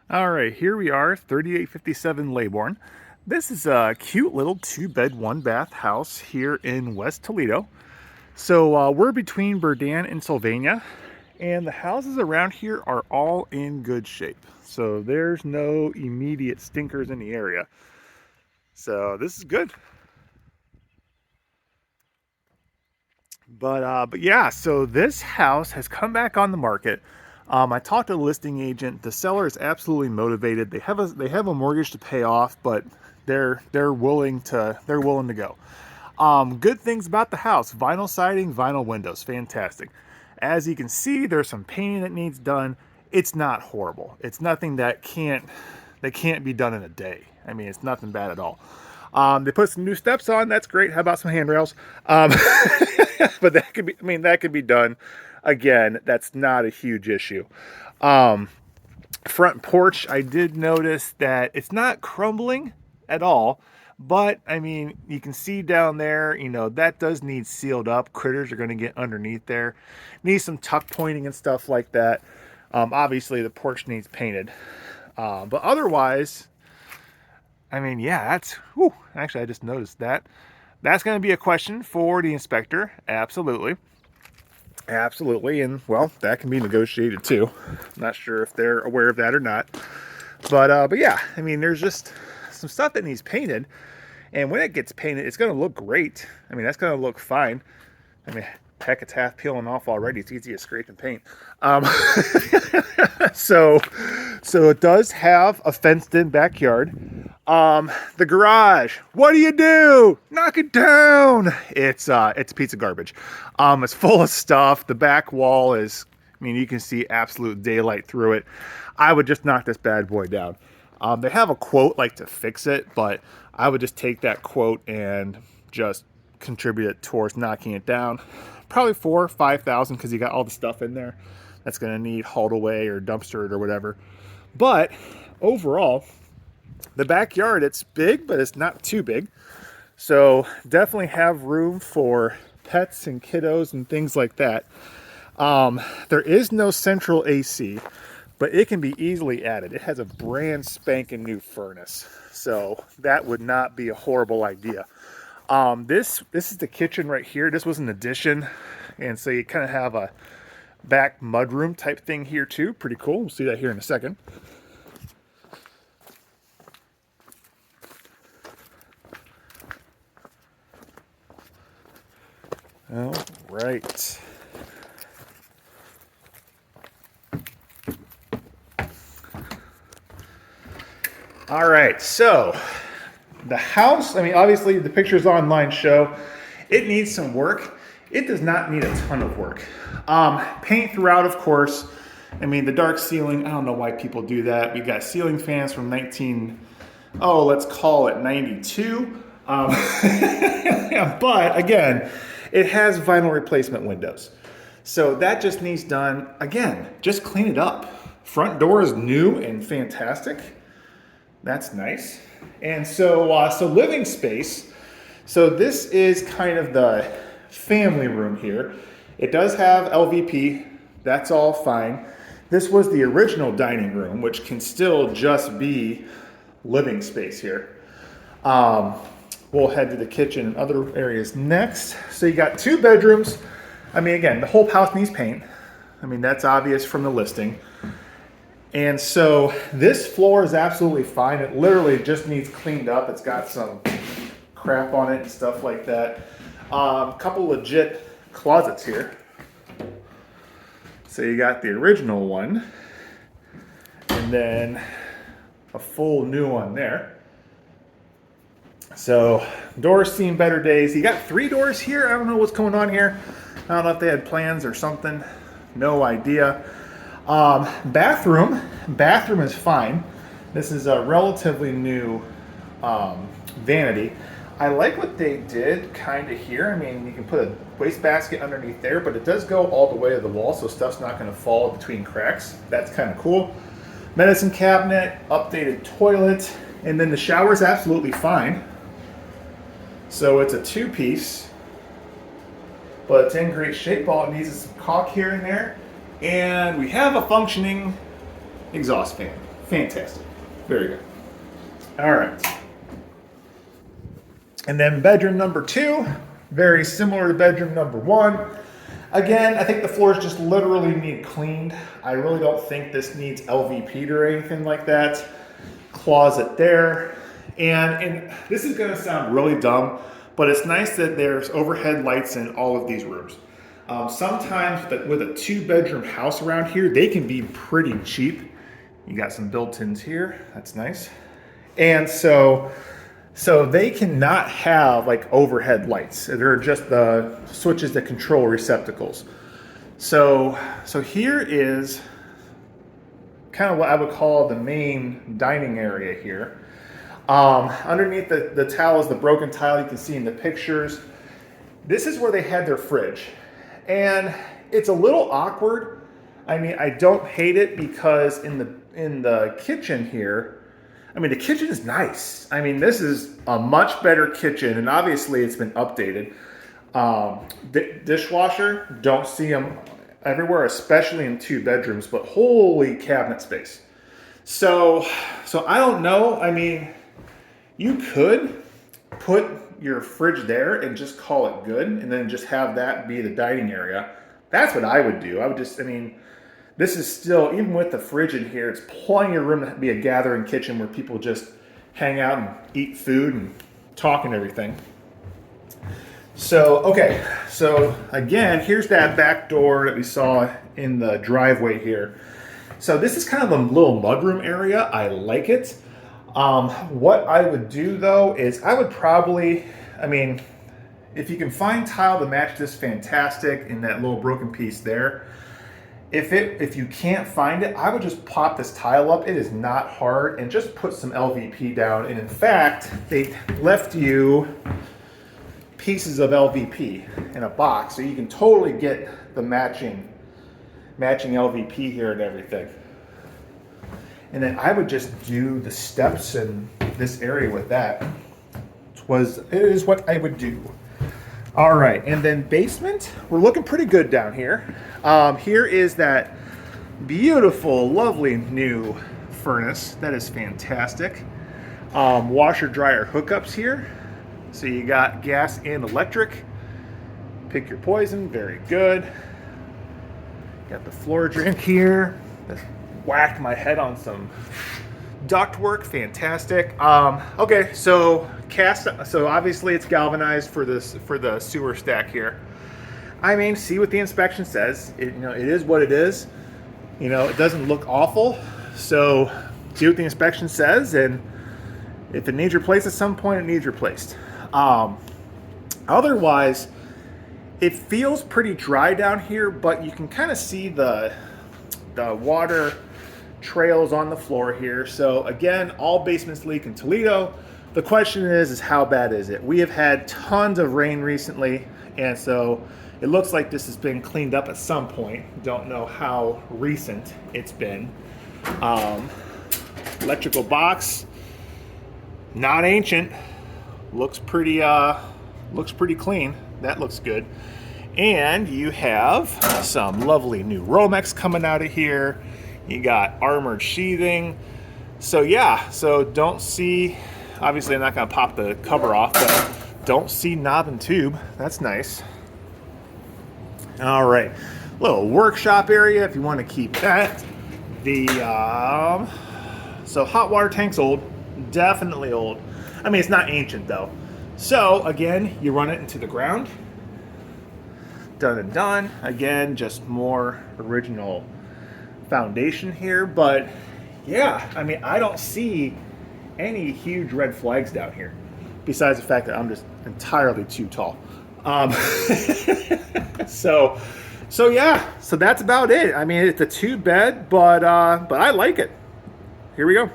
All right, here we are, 3857 Leybourn. This is a cute little 2-bed, 1-bath house here in West Toledo. So we're between Berdan and Sylvania, and the houses around here are all in good shape. So there's no immediate stinkers in the area. So this is good. But yeah, so this house has come back on the market. I talked to the listing agent. The seller is absolutely motivated. They have a mortgage to pay off, but they're willing to go. Good things about the house: vinyl siding, vinyl windows, fantastic. As you can see, there's some painting that needs done. It's not horrible. It's nothing that can't be done in a day. I mean, it's nothing bad at all. They put some new steps on. That's great. How about some handrails? But that could be done. Again, that's not a huge issue. Um, Front porch, I did notice that it's not crumbling at all. But I mean, you can see down there, that does need sealed up. Critters are going to get underneath there. Needs some tuck pointing and stuff like that. Obviously, the porch needs painted. But otherwise, I mean, yeah, actually, I just noticed that. That's going to be a question for the inspector. Absolutely. Absolutely. And, well, that can be negotiated too. I'm not sure if they're aware of that or not. But yeah, I mean, there's just some stuff that needs painted. And when it gets painted, it's going to look great. I mean, that's going to look fine. I mean, heck, it's half peeling off already. It's easy to scrape and paint. Um, so, so it does have a fenced-in backyard. The garage. What do you do? Knock it down. It's a piece of garbage. It's full of stuff. The back wall is. I mean, you can see absolute daylight through it. I would just knock this bad boy down. They have a quote like to fix it, but I would just take that quote and just contribute it towards knocking it down. Probably 4,000 or 5,000 because you got all the stuff in there that's going to need hauled away or dumpstered or whatever. But overall, the backyard, it's big, but it's not too big. So definitely have room for pets and kiddos and things like that. There is no central AC, but it can be easily added. It has a brand spanking new furnace, so that would not be a horrible idea. This is the kitchen right here. This was an addition, and so you kind of have a back mudroom type thing here too. Pretty cool. We'll see that here in a second. All right. All right, so the house, I mean, obviously the pictures online show it needs some work. It does not need a ton of work. Paint throughout, of course. I mean, the dark ceiling, I don't know why people do that. We've got ceiling fans from let's call it 92. But again, it has vinyl replacement windows. So that just needs done. Again, just clean it up. Front door is new and fantastic. That's nice. And so living space. So this is kind of the family room here. It does have LVP. That's all fine. This was the original dining room, which can still just be living space here. We'll head to the kitchen and other areas next. So you got 2 bedrooms. I mean, again, the whole house needs paint. I mean, that's obvious from the listing. And so this floor is absolutely fine. It literally just needs cleaned up. It's got some crap on it and stuff like that. Couple legit closets here. So you got the original one, and then a full new one there. So doors seen better days. You got 3 doors here. I don't know what's going on here. I don't know if they had plans or something. No idea. Bathroom is fine. This is a relatively new vanity. I like what they did kind of here. I mean, you can put a wastebasket underneath there, but it does go all the way to the wall, so stuff's not going to fall between cracks. That's kind of cool. Medicine cabinet, updated toilet, and then the shower is absolutely fine. So it's a 2-piece, but it's in great shape. All it needs is some caulk here and there. And we have a functioning exhaust fan. Fantastic. Very good. All right. And then bedroom number 2, very similar to bedroom number 1. Again, I think the floors just literally need cleaned. I really don't think this needs LVP'd or anything like that. Closet there. And this is gonna sound really dumb, but it's nice that there's overhead lights in all of these rooms. Sometimes with a 2-bedroom house around here, they can be pretty cheap. You got some built-ins here, that's nice. And so they cannot have like overhead lights. They're just the switches that control receptacles. So here is kind of what I would call the main dining area here. Underneath the tile is the broken tile you can see in the pictures. This is where they had their fridge. And it's a little awkward. I mean, I don't hate it because in the kitchen here, I mean, the kitchen is nice. I mean, this is a much better kitchen, and obviously it's been updated. Dishwasher, don't see them everywhere, especially in 2 bedrooms, but holy cabinet space. So I don't know. I mean, you could put your fridge there and just call it good, and then just have that be the dining area. That's what I would do. I would just, I mean, this is still, even with the fridge in here, it's plenty of room to be a gathering kitchen where people just hang out and eat food and talk and everything. So, okay, so again, here's that back door that we saw in the driveway here. So this is kind of a little mudroom area. I like it. What I would do though is I would probably, I mean, if you can find tile to match this, fantastic, in that little broken piece there. If you can't find it, I would just pop this tile up. It is not hard, and just put some LVP down. And in fact, they left you pieces of LVP in a box, so you can totally get the matching LVP here and everything. And then I would just do the steps in this area with that. It is what I would do. All right, and then basement, we're looking pretty good down here. Here is that beautiful, lovely new furnace. That is fantastic. Washer dryer hookups here. So you got gas and electric. Pick your poison, very good. Got the floor drink here. Just whacked my head on some ductwork, fantastic. Okay, so obviously it's galvanized for the sewer stack here. I mean, see what the inspection says. It is what it is. It doesn't look awful. So see what the inspection says, and if it needs replaced at some point, it needs replaced. Otherwise, it feels pretty dry down here, but you can kind of see the water trails on the floor here. So again, all basements leak in Toledo. The question is how bad is it? We have had tons of rain recently, and so it looks like this has been cleaned up at some point. Don't know how recent it's been. Electrical box, not ancient. Looks pretty clean. That looks good. And you have some lovely new Romex coming out of here. You got armored sheathing. So yeah, so don't see, obviously I'm not gonna pop the cover off, but don't see knob and tube. That's nice. All right, little workshop area if you want to keep that. So hot water tank's old, definitely old. I mean, it's not ancient though. So again, you run it into the ground. Done and done. Again, just more original foundation here, but yeah, I mean, I don't see any huge red flags down here, besides the fact that I'm just entirely too tall. So yeah, so that's about it. I mean, it's a 2-bed, but I like it. Here we go.